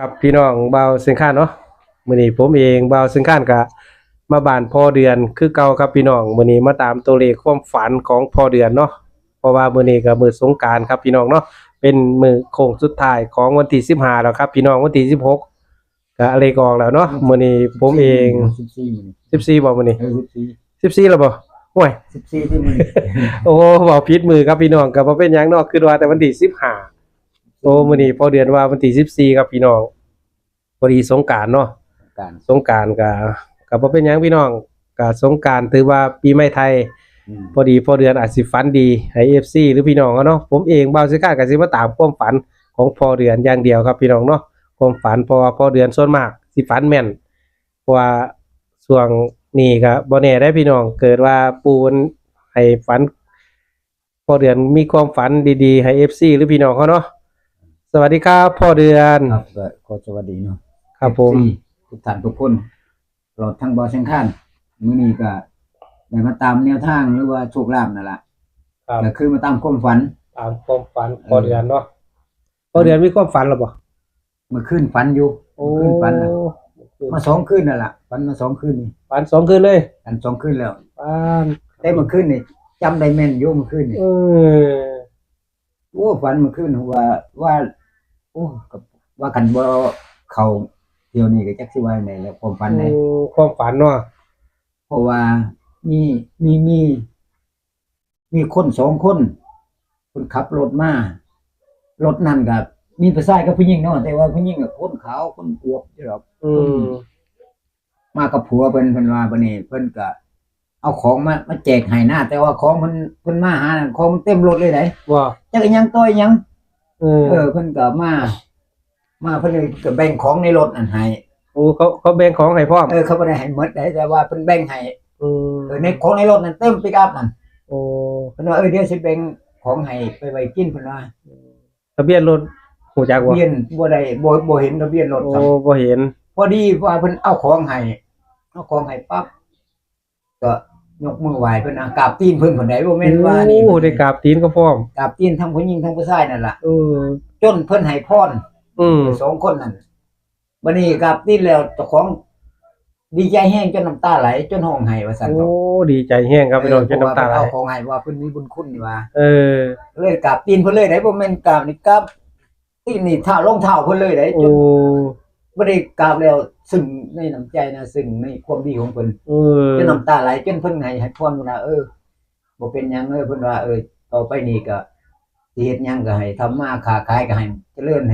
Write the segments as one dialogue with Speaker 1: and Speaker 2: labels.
Speaker 1: ครับพี่น้องบ่าวสิงค้านเนาะมื้อนี้ผมเองบ่าวสิงค้านก็มาบ้านพ่อเดือนคือเก่าครับพี่น้องมื้อนี้มาตามตัวเลขความฝันของพ่อเดือนเนาะเพราะว่ามื้อนี้ก็มื้อสงกรานต์ครับพี่น้องเนาะเป็นมื้อโค้งสุดท้ายของวันที่15แล้วครับพี่น้องวันที่16ก็เลขออกแล้วเนาะมื้อนี้ผมเอง14บ่มื้อนี้14แล้วบ่โอ้ย
Speaker 2: 14ที่มือ
Speaker 1: โอ้เว้าผิดมื้อครับพี่น้องก็บ่เป็นหยังเนาะคือว่าแต่วันที่15โอ้มื้อนี้พ่อเดือนว่าวันที่14ครับพี่น้องพอดีสงกรานต์เนาะ
Speaker 2: การ
Speaker 1: สงกรานต์ก็บ่เป็นหยังพี่น้องก็สงกรานต์ถือว่าปีใหม่ไทยพอดีพอเดือนอาจสิฝันดีให้ FC หรือพี่น้องเนาะผมเองบ่าวสิกาก็สิมาตามความฝันของพอเดือนอย่างเดียวครับพี่น้องเนาะความฝันเพราะว่าพอเดือนส่วนมากสิฝันแม่นเพราะว่าช่วงนี้ก็บ่แน่ได้พี่น้องเกิดว่าปู่เพิ่นให้ฝันพอเดือนมีความฝันดีๆให้ FC หรือพี่น้องเขาเนาะสวัสดีครับพ่อเดือน
Speaker 2: ครับก็ขอสวัสดีเนาะ
Speaker 1: ครับผม
Speaker 2: ทุกท่านทุกคนตลอดทั้งบ่อเชียงคานมื้อนี้ก็ได้มาตามแนวทางหรือว่าโชคลาภนั่นล่ะ
Speaker 1: ครับ
Speaker 2: ก็คือมาตามความฝัน
Speaker 1: ตามความฝันพอเดือนเนาะพอเดือนมีความฝันหรือเปล่า
Speaker 2: เมื่อคืนฝันอยู่
Speaker 1: โอ้
Speaker 2: เมื่อคืนฝันน่ะมา2คืนนั่นล่ะฝันมา2คืนนี่
Speaker 1: ฝัน2 คืนเลย
Speaker 2: อัน2คืนแล้ว
Speaker 1: ฝัน
Speaker 2: แต่เมื่อคืนนี่จำได้แม่นอยู่เมื่อคืนนี่
Speaker 1: อ
Speaker 2: โอ้ฝันเมื่อคืนว่าโอ้ก็ว่ากันบ่เข้าเที่ยวนี้ก็จักสิว่าจั่งใดแล้วความฝันไหน
Speaker 1: ความฝันเนาะ
Speaker 2: เพราะว่ามีคน2คนคนขับรถมารถนั่นก็มีผู้ชายกับผู้หญิงเนาะแต่ว่าผู้หญิงก็คนขาวคนอวบอยู่ดอก
Speaker 1: อืม
Speaker 2: มากับผัวเพิ่นว่าบัดนี้เพิ่นก็เอาของมาแจกให้หน้าแต่ว่าของเพิ่นมาหานั่นของมันเต็มรถเลยได้
Speaker 1: ว่า
Speaker 2: จักอิหยังต่ออิหยัง
Speaker 1: เออ
Speaker 2: เพิ่นก็มาเพิ่นเลยก็แบ่งของในรถนั่นให้
Speaker 1: โอ้เขาแบ่งของให้พร้อม
Speaker 2: เขาบ่ได้ให้หมดได้แต่ว่าเพิ่นแบ่งให้
Speaker 1: อืม
Speaker 2: ในของในรถนั่นเต็มปิกอัพนั่น
Speaker 1: โอ้
Speaker 2: เพิ่นว่าเดี๋ยวสิแบ่งของให้ไปไว้กินเพิ่นว่า
Speaker 1: ทะเบียนรถหูจักบ่
Speaker 2: ทะเบียนบ่ได้บ่เห็นทะเบียนรถ
Speaker 1: โอ้
Speaker 2: ครับ
Speaker 1: บ่เห็น
Speaker 2: พอดีว่าเพิ่นเอาของให้ปั๊บก็ยกมือไหว้เพิ่นกราบตีนเพิ่นได้บ่แม่นว่านี่
Speaker 1: โอ้ได้กราบตีนก็พร้อม
Speaker 2: กราบตีนทั้งผู้หญิงทั้งผู้ชายนั่นล่ะ
Speaker 1: เออ
Speaker 2: จนเพิ่นให้พร
Speaker 1: อืม
Speaker 2: 2คนนั่นบัดนี้กราบตีนแล้วเจ้าของดีใจแฮงจนน้ำตาไหลจนร้องไห้ว่าซั่น
Speaker 1: โอ้
Speaker 2: เนาะ
Speaker 1: ดีใจแฮงครับพี่น้องจนน้ำตาไหล
Speaker 2: เอาของให้ว่าเพิ่นมีบุญคุณนี่ว่า
Speaker 1: เออ
Speaker 2: เลยกราบตีนเพิ่นเลยได้บ่แม่นกราบนี่กราบตีนนี่เท้ารองเท้าเพิ่นเลยได้จ
Speaker 1: โอ้
Speaker 2: นบ่ได้กราบแล้วซึ้งในน้ำใจนะซึ้งในความดีของเพิ่น
Speaker 1: เออ
Speaker 2: จนน้ำตาไหลจนเพิ่นให้พรว่าบ่เป็นหยังเพิ่นว่าต่อไปนี้ก็สิเฮ็ดหยังก็ให้ทำมาค้าขายก็ให้เจริญใ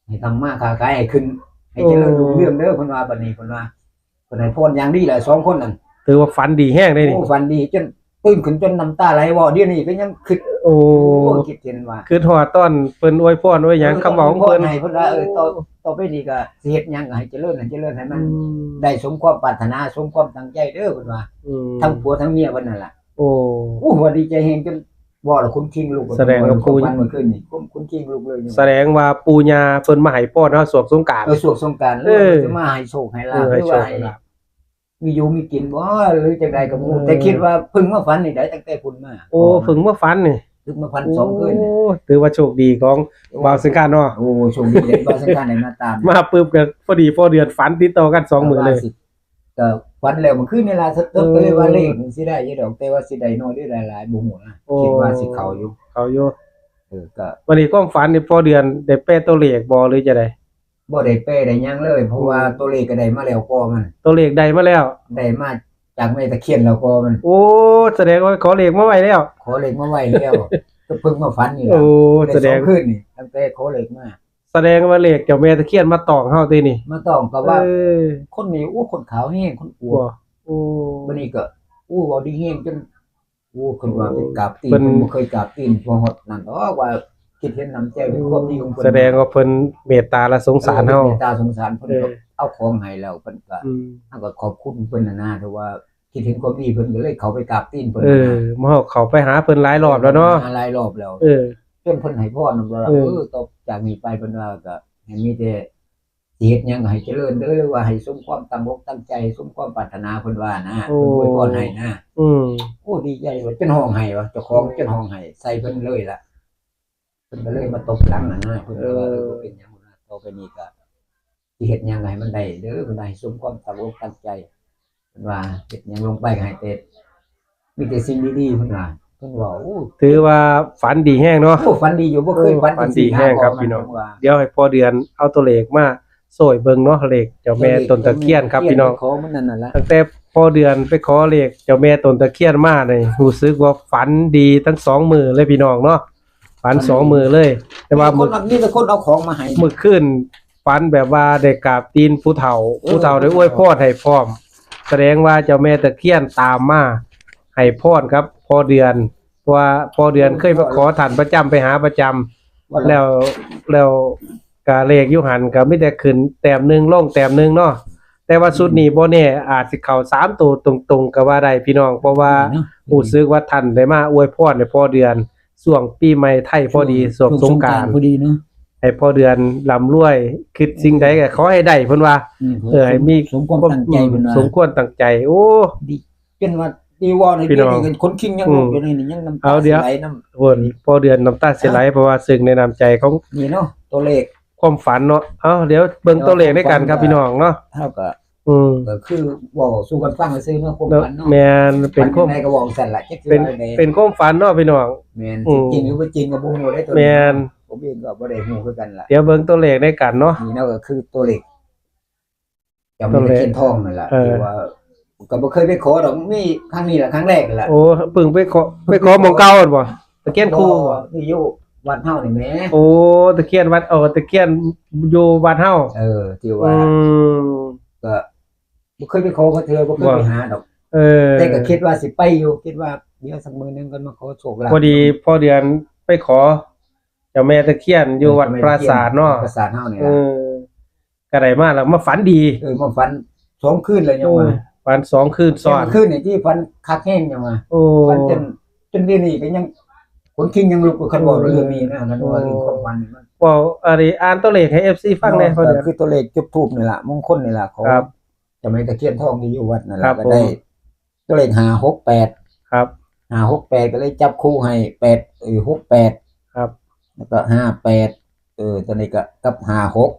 Speaker 2: ห้ทำมาค้าขายให้ขึ้นให้เจริญรุ่งเรืองเด้อเพิ่นว่าบัดนี้เพิ่นว่าเพิ่นให้พรอย่างดีแหละ2คนนั่น
Speaker 1: ถือว่าฝันดีแฮงเลยนี่
Speaker 2: โอ้ฝันดีจนตื่นขึ้นจนน้ำตาไหลเว้าเดี๋ยวนี้ก็ยังคิด
Speaker 1: โอ้
Speaker 2: คิดเห็นว่า
Speaker 1: คือฮอดตอนเพิ่นอวยพรไว้หยังคำเว้าของเพิ่น
Speaker 2: ให้เพิ่นว่าต่อไปนี้ก็สิเฮ็ดหยังก็ให้เจริญให้มัน
Speaker 1: อืม
Speaker 2: ได้สมความปรารถนาสมความตั้งใจเด้อเพิ่นว่า
Speaker 1: อืม
Speaker 2: ทั้งผัวทั้งเมียเพิ่นนั่นล่ะ
Speaker 1: โอ้
Speaker 2: โอ้หัวดีใจแฮงจนบ่ละคุณคิงลูก
Speaker 1: แสดงว่า
Speaker 2: คุณฟันเมื่อคืนนี่คุณคิงลูกเลยนี่
Speaker 1: แสดงว่าปู่ย่าเพิ่นมาให้พรเนาะสวงสงกรานต์
Speaker 2: สวกสงกรานต์
Speaker 1: เออ
Speaker 2: จะมาให้โชคให้ลา
Speaker 1: เอ
Speaker 2: ภ
Speaker 1: อ
Speaker 2: ห
Speaker 1: ให้
Speaker 2: รือ
Speaker 1: โช
Speaker 2: ว่า
Speaker 1: คให้ลาภ
Speaker 2: มีอยู่มีกินบ่หรือจังไดก็บ่รู้
Speaker 1: เออ
Speaker 2: แต่คิดว่าเพิ่งมาฝันนี่ได้ตั้งแต่พุ่นมา
Speaker 1: โอ้เพิ่งมาฝันนี่
Speaker 2: เพิ่งมาฝันสองคืนนี่
Speaker 1: โอ้ถือว่าโชคดีของบ่าวสงกรานต์เนาะ
Speaker 2: โอ้โชคดีเลยบ่สงกรานต์ได้มาตาม
Speaker 1: มาปึ๊บก็พอดีพอเดือนฝันติดต่อกัน2มื้อเลย
Speaker 2: ก็ฝันแล้วเมื่อคืนนี่ล่ะสะตึกก็เลยว่าเลขนี่สิได้อยู่ดอกแต่ว่าสิได้น้อยหรือได้หลายบ่ฮู้นะ
Speaker 1: โอ้
Speaker 2: คิดว่าสิเข้าอยู่
Speaker 1: เขาอยู่
Speaker 2: ก็
Speaker 1: วันนี้ความฝันนี่พอเดือนได้แปลตัวเลขบ่หรือจะได้
Speaker 2: บ่ได้แปลได้หยังเลย เพราะว่าตัวเลขก็ได้มาแล้วก็มัน
Speaker 1: ตัวเลขได้มาแล้ว
Speaker 2: ได้มาจากแม่ตะเคียนแล้วก็มัน
Speaker 1: โอ้แสดงว่าขอเลขมาไว้แล้ว
Speaker 2: ขอเลขมาไว้แล้ว ก็เพิ่งมาฝันนี่ล่ะ
Speaker 1: โอ้
Speaker 2: ได้
Speaker 1: แสดง
Speaker 2: 2คืนนี่ตั้งแต่ขอเลขมา
Speaker 1: แสดงว่าเลขเจ้าแม่ตะเคียนมาตอกเฮาตินี่
Speaker 2: มาต้องก็ว่า
Speaker 1: เออ
Speaker 2: คนนี้โอ้คนขาวแห้งคนอว
Speaker 1: บ่
Speaker 2: บ
Speaker 1: โอ้
Speaker 2: บัดนี้ก็โอ้เว้าดีแห้งจนโอ้คนว่าเป็นกราบตีน
Speaker 1: เพิ่น
Speaker 2: เพิ่นบ่เคยกราบตีนพอฮอดนั่นดอกว่าคิดเห็นน้ำใจเป็นความดีของเพิ่น
Speaker 1: แสดงว่าเพิ่นเมตตาและสงสารเฮา
Speaker 2: เมตตาสงสารเพิ่น
Speaker 1: เออ
Speaker 2: ก็เอาของให้แล้วเพิ่นก็
Speaker 1: อืม
Speaker 2: เฮาก็ขอบคุณเพิ่นนะแต่ว่าคิดเห็นความดีเพิ่นก็เลยเข้าไปกราบตีนเพิ่น
Speaker 1: เออมาเฮาเข้าไปหาเพิ่นหลายรอบแล้วเนาะ
Speaker 2: หลายรอบแล้ว
Speaker 1: เออ
Speaker 2: จนเพิ่นให้พรนำว่า
Speaker 1: เออ
Speaker 2: ต่อจากนี้ไปเพิ่นว่าก็ให้มีแต่สิเฮ็ดหยังก็ให้เจริญเด้อหรือว่าให้สมความตั้งอกตั้งใจสมความปรารถนาเพิ่นว่านะเพิ่นอวยพรให้นะ
Speaker 1: อืม
Speaker 2: โอ้ดีใจว่าจนห้องไห้ว่าเจ้าของจนห้องไห้ใส่เพิ่นเลยล่ะเพิ่นก็เลยมาตบหลังน่ะนะเพิ่นก็ว่าบ่เป็นหยังนะต่อไปนี้ก็ เฮ็ดหยังให้มันได้เด้อเพิ่นว่าให้สมความตั้งอกตั้งใจเพิ่นว่าเฮ็ดหยังลงไปก็ให้แต่มีแต่สิ่งดีๆเพิ่นว่าโอ้
Speaker 1: ถือว่าฝันดีแฮงเนาะ
Speaker 2: โอ้ฝันดีอยู่บ่เคยฝัน
Speaker 1: ฝันดีแห้งครับพี่น้อง เดี๋ยวให้พ่อเดือนเอาตัวเลขมาโซ่ให้เบิ่งเนาะเลขเจ้าแม่ต้นตะเคียนครับพี่น้อง
Speaker 2: ขอมันนั่นน่ะล่ะ
Speaker 1: ตั้งแต่พ่อเดือนไปขอเลขเจ้าแม่ต้นตะเคียนมานี่รู้สึกว่าฝันดีทั้งสองมือเลยพี่น้องเนาะฝันสองมือเลย แต่ว่า
Speaker 2: คนมีแต่คนเอาของมาให้
Speaker 1: มื้อคืนฝันแบบว่าได้กราบตีนผู้เฒ่าได้อวยพรให้พร้อม แสดงว่าเจ้าแม่ตะเคียนตามมาให้พรครับพ่อเดือนเพราะว่าพ่อเดือนเคยมาขอท่านประจำไปหาประจำแล้วก็เลขอยู่หันก็มีแต่ขึ้นแต้มหนึงลงแต้มหนึงเนาะแต่ว่าสุดนี้บ่แน่อาจสิเข้า3ตัวตรงๆก็ว่าได้พี่น้องเพราะว่ารู้สึกว่าท่านได้มาอวยพรให้พ่อเดือนช่วงปีใหม่ไทยพอดีช่วงสงกรานต์
Speaker 2: พอดีเนาะ
Speaker 1: ให้พ่อเดือนร่ำรวยคิดสิ่งใดก็ขอให้ได้เพิ่นว่าให้มี
Speaker 2: สมความตั้งใจเพิ่นว่า
Speaker 1: สมควรตั้งใจโอ้
Speaker 2: ดีจนว่าดีว่าใน
Speaker 1: พี่น้อง
Speaker 2: นี่คนคิงยังลงอยู่ในนี่ยังน้ำตา
Speaker 1: เอาเดี๋ยว
Speaker 2: ไหลน้ำ
Speaker 1: โหพ่อเดือนน้ำตาสิไหลเพราะว่าซึ้งในน้ำใจของ
Speaker 2: นี่เนาะตัวเลข
Speaker 1: ความฝันเนาะเดี๋ยวเบิ่งตัวเลขด้วยกันครับพี่น้องเนาะ
Speaker 2: เท่ากับ
Speaker 1: ก็
Speaker 2: คือเว้าสู่กันฟังซื่อเนาะความฝันเนาะ
Speaker 1: แม่นเป็นความ
Speaker 2: ฝันยังไงก็เว้าสั่นล่ะจักสิ
Speaker 1: เป็น
Speaker 2: ว่าไง
Speaker 1: เป็นความฝันเนาะพี่น้อง
Speaker 2: แม่น
Speaker 1: อืม
Speaker 2: จริงหรือบ่จริงก็บ่ฮู้ได้ตัว
Speaker 1: แม่น
Speaker 2: ผมเองก็บ่ได้ฮู้คือกันล่ะ
Speaker 1: เดี๋ยวเบิ่งตัวเลขด้วยกันเนาะ
Speaker 2: นี่เนาะก็คือตัวเลขจำ
Speaker 1: ตัว
Speaker 2: มี
Speaker 1: เลข
Speaker 2: เขียนทองนั่นล่ะ
Speaker 1: เออ
Speaker 2: ที่ว่าก็บ่เคยไปขอดอกมีครั้งนี้ล่ะครั้งแรกนั่นล่ะ
Speaker 1: โอ้เพิ่งไปขอหม่องเก่าหั่นบ่ตะเคียนคู่บ่
Speaker 2: นี่อยู่วัดเฮานี่แหม
Speaker 1: โอ้ตะเคียนวัดตะเคียนอยู่บ้านเฮา
Speaker 2: ที่
Speaker 1: อื
Speaker 2: ว่าม ก็บ่เคยไปขอเขาเทื่อบ่เคยไปหาดอก
Speaker 1: เออ
Speaker 2: แต่ก็คิดว่าสิไปอยู่คิดว่าเดี๋ยวสักมื้อหนึงก็มาขอโชคลาภ
Speaker 1: พอดีพ่อเดือนไปขอเจ้าแม่ตะเคียนอยู่วัดปราสาทเนาะ
Speaker 2: ปราสาทเฮานี่
Speaker 1: เอ
Speaker 2: ล่ะ
Speaker 1: ก็ได้มาแล้วมาฝันดี
Speaker 2: มาฝัน2คืนเลยยังว่า
Speaker 1: ฝัน2คืนซ้อน
Speaker 2: คืนนี่ที่ฝันคักแห้งยังว่า
Speaker 1: โอ้
Speaker 2: ฝันจนเดี๋ยวนี้ก็ยังคนคิงยังลุกคันบอกเรื่องนี้นะคันว่าเรื่องความฝันนี่มัน
Speaker 1: เว้าอะไรอ่านตัวเลขให้ FC ฟังแหน่พ่อเดือน
Speaker 2: คือตัวเลขจุดธูปนี่ล่ะมงคลนี่ล่ะของ
Speaker 1: ครับ
Speaker 2: เจะไม่ตะเคียนทองที่อยู่วัดนั่น
Speaker 1: ครั
Speaker 2: ล่ะ
Speaker 1: บ
Speaker 2: ก็ได้
Speaker 1: ผม
Speaker 2: ตัวเลข568
Speaker 1: ครับ
Speaker 2: 568ก็เลยจับคู่ให้68
Speaker 1: ครับ
Speaker 2: แล้วก็58ตัวนี้ก็กับ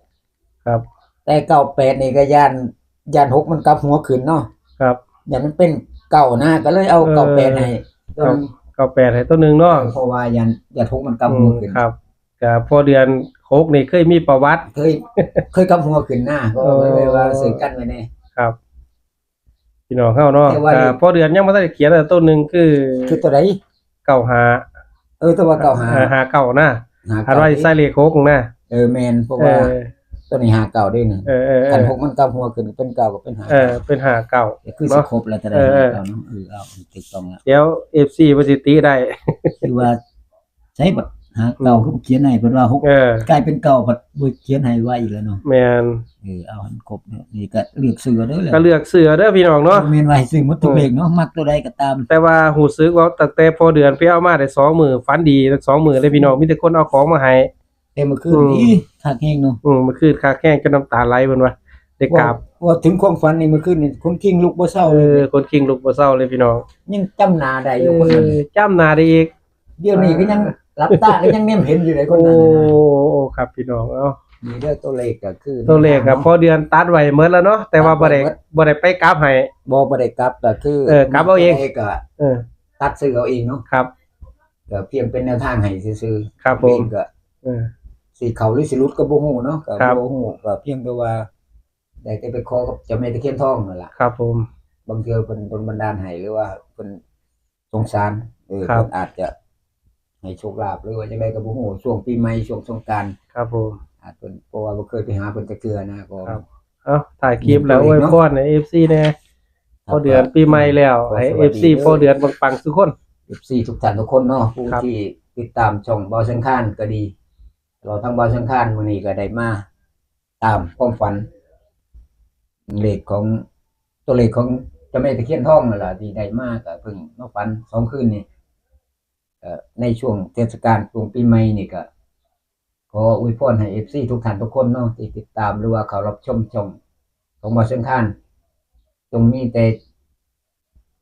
Speaker 2: 56
Speaker 1: ครับ
Speaker 2: แต่98นี่ก็ย่าน6มันกลับหัวขึ้นเนาะ
Speaker 1: ครับ
Speaker 2: ย่านมันเป็นเก่านะก็เลยเอา98ให้ตัวนึง
Speaker 1: 98ให้ตัวหนึงเนาะ
Speaker 2: เพราะว่าย่าน6มันกลับหัวขึ้น
Speaker 1: ครับก็พ่อเดือนโคกนี่เคยมีประวัติ
Speaker 2: เคยกลับหัวขึ้นหน้าก็เลยว่าซื้อกันไว้แน่
Speaker 1: ครับพี่น้องเฮาเนาะ
Speaker 2: แต่ว่า
Speaker 1: ก็พ่อเดือนยังบ่ทันได้เขียนแต่ตัวหนึงคือ
Speaker 2: คือตัวใด
Speaker 1: 95
Speaker 2: ตัวว่าเก่าหา
Speaker 1: 59นะอันว่าใส่เลขโคกนะ
Speaker 2: แมนเพราะ
Speaker 1: เอ
Speaker 2: ว่า
Speaker 1: อ
Speaker 2: ตัวนี้หาเก่าด้วยนี่ คัน
Speaker 1: เออ
Speaker 2: 6มันกลับหัวขึ้นเป็นเก่าก็เป็นหา
Speaker 1: เป็น59
Speaker 2: คือสิครบแล้วแต่ได้หาเก่าเนาะเอาถูกต้องแล้ว
Speaker 1: เดี๋ยว FC บ่สิติได้
Speaker 2: คือว่าใช้บัดหาเก่าคือเขียนให้เพิ่นว่า6
Speaker 1: เออก
Speaker 2: ลายเป็นเก่าบัดบ่เขียนให้ไว้อีกแล้วเนาะ
Speaker 1: แม่น
Speaker 2: เอาให้ครบเนาะนี่ก็เลือกซื้อเด้อแหละ
Speaker 1: ก็เลือกเสือเด้อพี่น้องเนาะ
Speaker 2: แม่นว่าให้ซื้อหมดทุกเลขเนาะมักตัวใดก็ตาม
Speaker 1: แต่ว่าหูซึกว่าตั้งแต่พอเดือนไปเอามาได้2มื้อฝันดีทั้ง2มื้อเลยพี่น้องมีแต่คนเอาของมาให้
Speaker 2: แต่เมื่อคืนนี้คักแฮงเนาะ
Speaker 1: เมื่อคืนคาแข้งจนน้ำตาไหลเพิ่นว่าได้กราบ
Speaker 2: ว่าถึงความฝันนี่เมื่อคืนนี่คนคิงลุกบ่เศร้าเลย
Speaker 1: คนคิงลุกบ่เศร้าเลยพี่น้อง
Speaker 2: ยังจำหน้าได้อยู่คนนั้น
Speaker 1: จำหน้าได้อีก
Speaker 2: เดี๋ยวนี้ก็ยังรับตาก็ยังแนมเห็นอยู่เลยคน
Speaker 1: โอ้
Speaker 2: นั้นน่ะนะ
Speaker 1: โอ้ครับพี่น้องเอ้า
Speaker 2: มีเด้อตัวเลขก็คือ
Speaker 1: ตัวเลขก็พอเดือนตัดไว้หมดแล้วเนาะแต่ว่าบ่ได้ไปกราบให้
Speaker 2: บ่ได้กลับก็คือก
Speaker 1: ลับเอาเอง
Speaker 2: ก็
Speaker 1: เออ
Speaker 2: ตัดซื้อเอาเองเนาะ
Speaker 1: ครับ
Speaker 2: ก็เพียงเป็นแนวทางให้ซื่อๆ
Speaker 1: ครับผม
Speaker 2: เองก็
Speaker 1: เออ
Speaker 2: สิเข้าหรือสิหลุดก็บ่ฮู้เนาะก็
Speaker 1: ครับ
Speaker 2: บ่ฮู้ก็เพียงแต่ว่าได้แต่ไปขอกับเจ้าแม่ตะเคียนทองนั่นล่ะ
Speaker 1: ครับผม
Speaker 2: บางเทื่อเพิ่นดลบันดาลให้หรือว่าเพิ่นสงสาร
Speaker 1: ครับ
Speaker 2: เพิ่นอาจจะให้โชคลาภหรือว่าจังไดก็บ่ฮู้ช่วงปีใหม่ช่วงสงกรานต์
Speaker 1: ครับผม
Speaker 2: อาจเพิ่นเพราะว่าบ่เคยไปหาเพิ่นจักเทื่อนะก็
Speaker 1: ครับ เอ้าถ่ายคลิปแล้วอวยพรให้ FC แน่พอเดือนปีใหม่แล้วให้ FC พอเดือนปังๆทุกคน
Speaker 2: FC ทุกท่านทุกคนเนาะผู้
Speaker 1: ครับ
Speaker 2: ที่ติดตามช่องเบาสังขารก็ดีเราทั้งเบาสังขารมื้อนี้ก็ได้มาตามความฝันเลขของตัวเลขของเจ้าแม่ตะเคียนทองนั่นล่ะที่ได้มาก็เพิ่งมาฝัน2คืนนี้ในช่วงเทศกาลช่วงปีใหม่นี่ก็ขออวยพรให้ FC ทุกท่านทุกคนเนาะที่ติดตามหรือว่าเขารับชมช่องของเบาสังขารจงมีแต่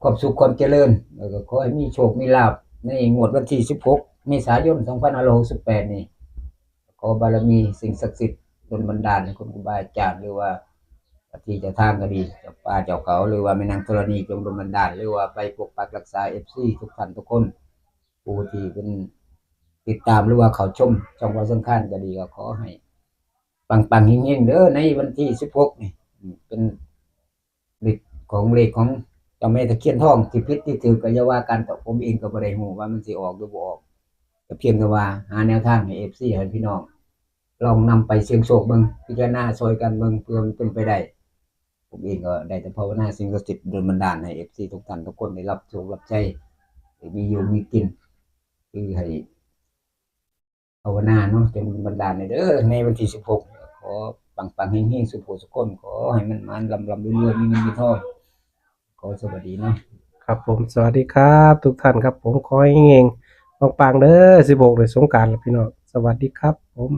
Speaker 2: ความสุขความเจริญแล้วก็ขอให้มีโชคมีลาภในงวดวันที่16เมษายน2568นี่ขอบารมีสิ่งศักดิ์สิทธิ์ ดลบันดาลให้คุณครูบาอาจารย์หรือว่าที่เจะทางก็ดีเจ้าป่าเจ้าเขาหรือว่าแม่นางธรณีจงดลบันดาลหรือว่าไปปกปักรักษา FC ทุกท่านทุกคนผู้ที่เป็นติดตามหรือว่าเขาชมช่องเราสำคัญก็ดีก็ขอให้ปังๆเฮงๆเด้อในวันที่16นี่เป็นเลขของเจ้าแม่ตะเคียนทองที่ผิดที่ถูกก็อย่าว่ากันแต่ผมเองก็บ่ได้ฮู้ว่ามันสิออกหรือบ่ออกก็เพียงแต่ว่าหาแนวทางให้ FC ให้พี่น้องลองนำไปเสี่ยงโชคเบิ่งพิจารณาช่วยกันเบิ่งเพื่อมันเป็นไปได้ผมเองก็ได้แต่ภาวนาสิ่งศักดิ์สิทธิ์ดลบันดาลให้ FC ทุกท่านทุกคนได้รับโชครับใช้ได้มีอยู่มีกินคือให้ภาวนาเนาะจงดลบันดาลให้เด้อในวันที่16ขอปังๆเฮงๆสุขสุขคนขอให้มันลำๆรวยๆมีเงินมีทองขอสวัสดีเนาะ
Speaker 1: ครับผมสวัสดีครับทุกท่านครับผมขอให้เฮงๆปังๆเด้อ16ในสงกรานต์ล่ะพี่น้องสวัสดีครับผม